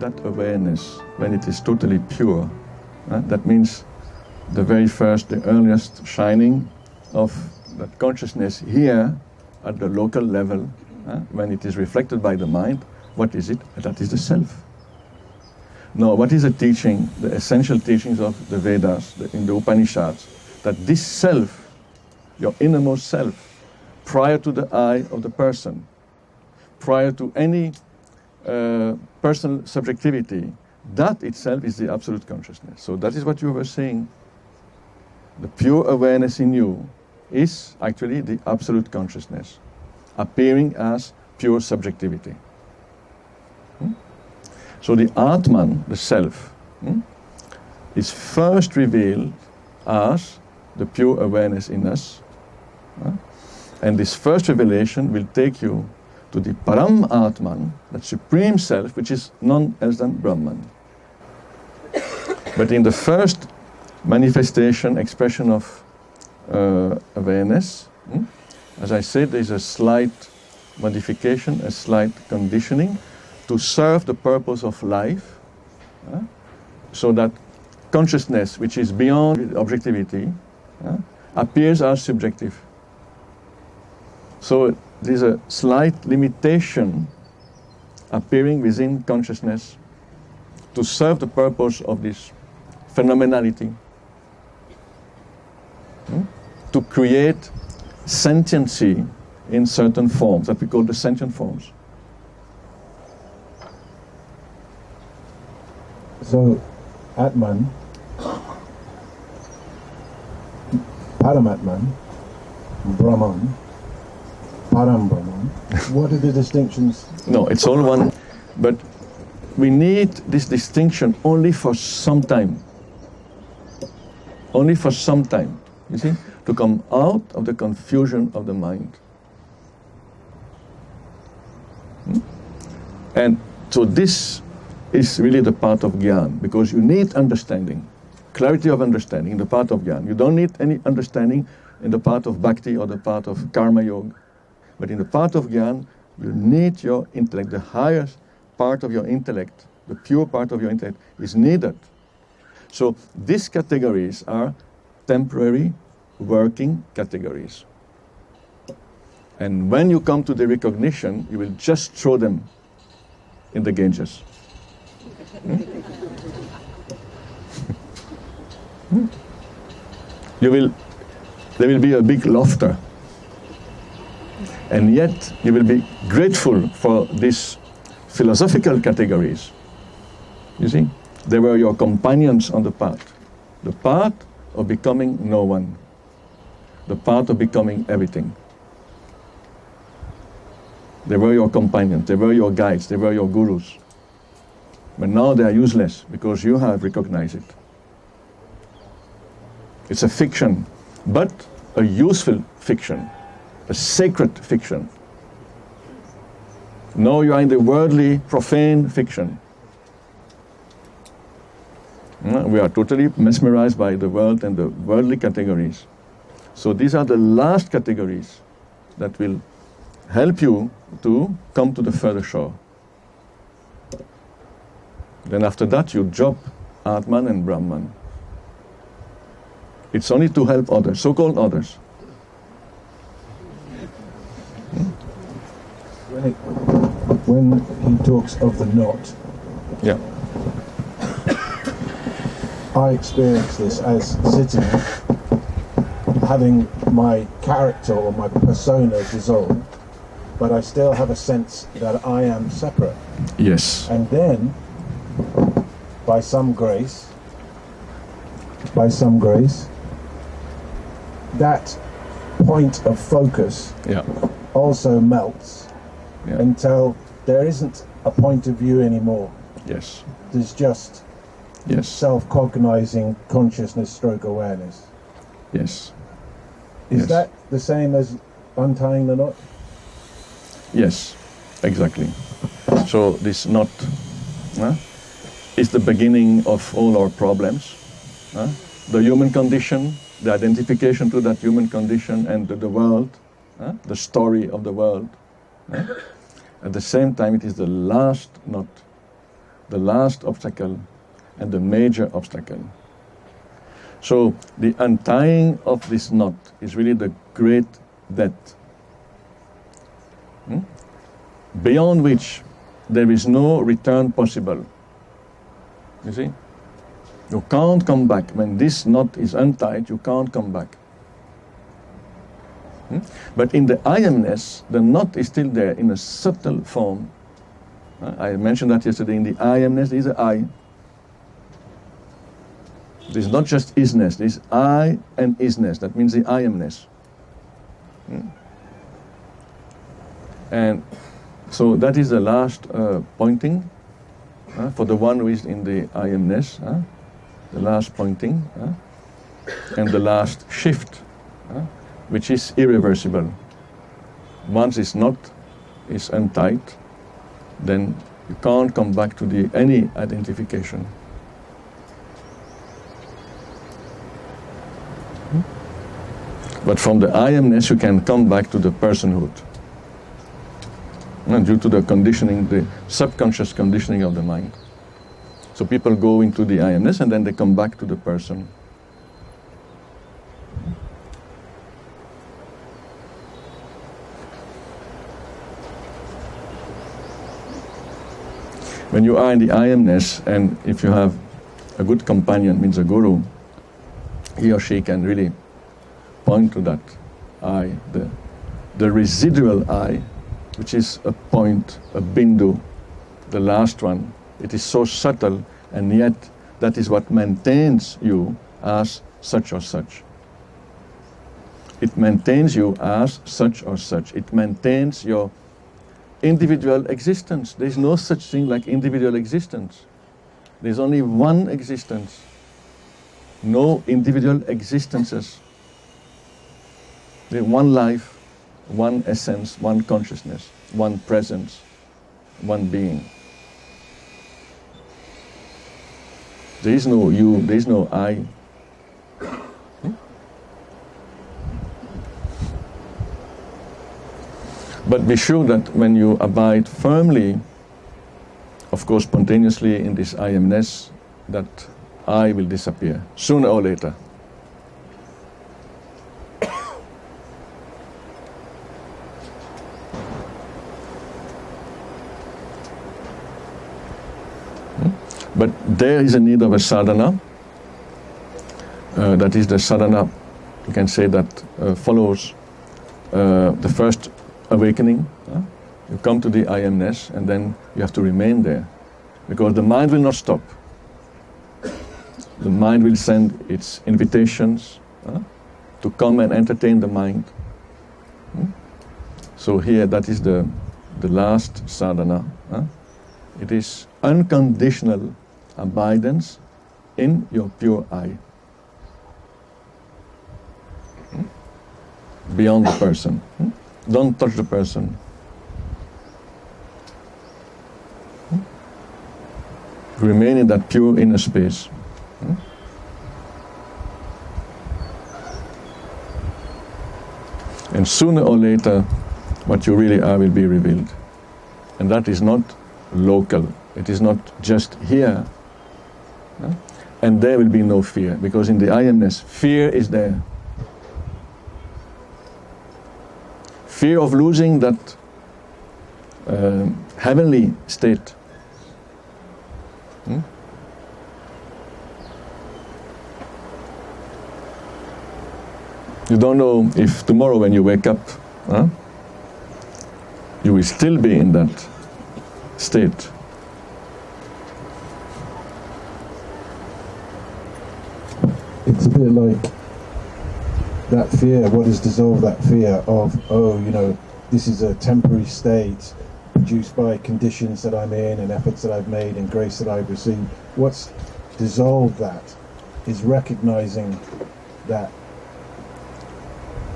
that awareness, when it is totally pure, that means the very first, the earliest shining of that consciousness here at the local level, when it is reflected by the mind, what is it? That is the self. Now, what is the teaching, the essential teachings of the Vedas, in the Upanishads? That this self, your innermost self, prior to the I of the person, prior to any personal subjectivity, that itself is the absolute consciousness. So that is what you were saying. The pure awareness in you is actually the absolute consciousness, appearing as pure subjectivity. So the Atman, the self, is first revealed as the pure awareness in us. And this first revelation will take you to the Param Atman, that supreme self, which is none else than Brahman. But in the first manifestation, expression of awareness, as I said, there is a slight modification, a slight conditioning to serve the purpose of life, so that consciousness, which is beyond objectivity, appears as subjective. So there is a slight limitation appearing within consciousness to serve the purpose of this phenomenality, to create sentiency in certain forms that we call the sentient forms. So, Atman, Paramatman, Brahman, Param Brahman, what are the distinctions? No, it's all one, but we need this distinction only for some time. Only for some time, you see, to come out of the confusion of the mind. And so this is really the path of Gyan, because you need understanding, clarity of understanding in the path of Gyan. You don't need any understanding in the path of Bhakti or the path of Karma Yoga. But in the path of Gyan, you need your intellect. The highest part of your intellect, the pure part of your intellect, is needed. So these categories are temporary working categories. And when you come to the recognition, you will just throw them in the Ganges. There will be a big laughter. And yet you will be grateful for these philosophical categories. You see, they were your companions on the path of becoming no one, the path of becoming everything. They were your companions, they were your guides, they were your gurus. But now they are useless because you have recognized it. It's a fiction, but a useful fiction, a sacred fiction. Now you are in the worldly, profane fiction. We are totally mesmerized by the world and the worldly categories. So these are the last categories that will help you to come to the further shore. Then after that you drop Atman and Brahman. It's only to help others, so-called others. When he talks of the knot, Yeah. I experience this as sitting, having my character or my persona dissolved, but I still have a sense that I am separate. Yes. And then, by some grace, that point of focus Yeah. also melts until there isn't a point of view anymore. Yes. There's just Yes. self-cognizing consciousness stroke awareness. Yes. Is Yes. that the same as untying the knot? Yes, exactly. So this knot is the beginning of all our problems. The human condition, the identification to that human condition and the world, the story of the world. At the same time, it is the last knot the last obstacle and the major obstacle. So the untying of this knot is really the great debt, beyond which there is no return possible. You see? You can't come back. When this knot is untied, you can't come back. But in the I amness, the knot is still there in a subtle form. I mentioned that yesterday. In the I amness, there is an I. This is not just isness, this is I and isness. That means the I amness. And so that is the last pointing for the one who is in the I amness. The last pointing and the last shift, which is irreversible. Once this knot is untied, then you can't come back to any identification. But from the I amness, you can come back to the personhood. And due to the conditioning, the subconscious conditioning of the mind. So people go into the I amness and then they come back to the person. When you are in the I amness, and if you have a good companion, means a guru, he or she can really point to that I, the residual I, which is a point, a bindu, the last one. It is so subtle, and yet that is what maintains you as such or such. It maintains you as such or such. It maintains your individual existence. There is no such thing like individual existence. There is only one existence. No individual existences. There is one life, one essence, one consciousness, one presence, one being. There is no you, there is no I. But be sure that when you abide firmly, of course spontaneously in this I amness, that I will disappear, sooner or later. But there is a need of a sadhana. That is the sadhana, you can say, that follows the first awakening. You come to the I amness and then you have to remain there. Because the mind will not stop. The mind will send its invitations to come and entertain the mind. So here, that is the last sadhana. It is unconditional abidance in your pure I. Beyond the person. Don't touch the person. Remain in that pure inner space. And sooner or later, what you really are will be revealed. And that is not local. It is not just here. And there will be no fear, because in the I amness, fear is there. Fear of losing that heavenly state. You don't know if tomorrow when you wake up, you will still be in that state. It's a bit like that fear, what has dissolved that fear of, this is a temporary state produced by conditions that I'm in and efforts that I've made and grace that I've received. What's dissolved that is recognizing that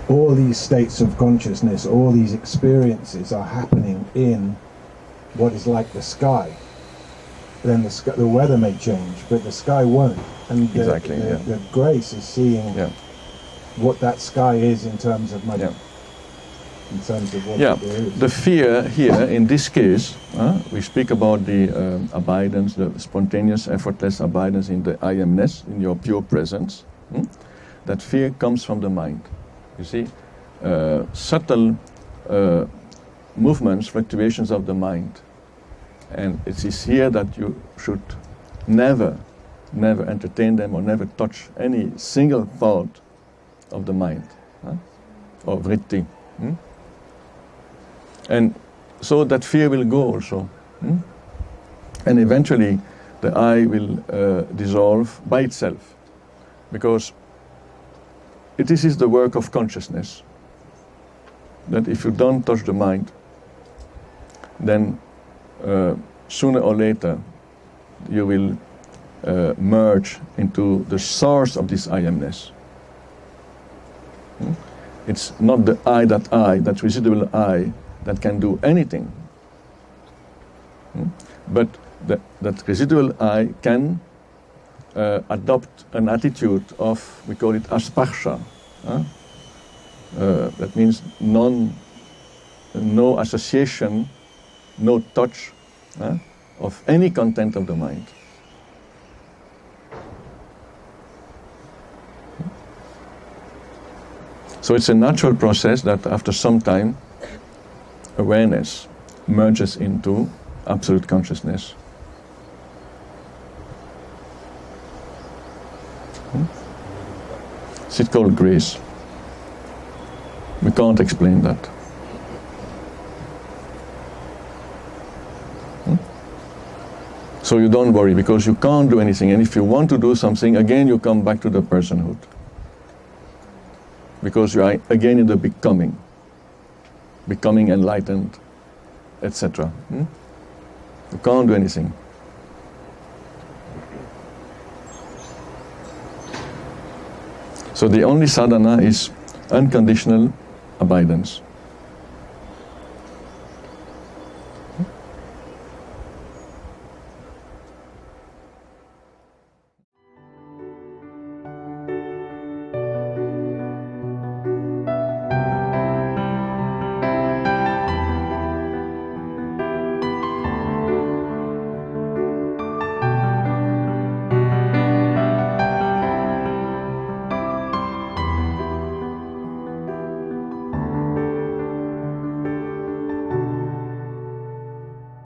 all these states of consciousness, all these experiences are happening in what is like the sky. Then the weather may change, but the sky won't. And the grace is seeing what that sky is in terms of my in terms of what Yeah, there is. the fear here, in this case, we speak about the abidance, the spontaneous, effortless abidance in the I amness, in your pure presence. That fear comes from the mind. You see, subtle movements, fluctuations of the mind. And it is here that you should never entertain them or never touch any single thought of the mind, or vritti. And so that fear will go also. And eventually the I will dissolve by itself, because this is the work of consciousness, that if you don't touch the mind, then sooner or later you will merge into the source of this I amness. It's not the that residual I, that can do anything. But that residual I can adopt an attitude of, we call it asparsha. That means no association, no touch of any content of the mind. So it's a natural process that after some time, awareness merges into absolute consciousness. It's called grace. We can't explain that. So you don't worry, because you can't do anything, and if you want to do something, again you come back to the personhood. Because you are again in the becoming enlightened, etc. You can't do anything. So the only sadhana is unconditional abidance.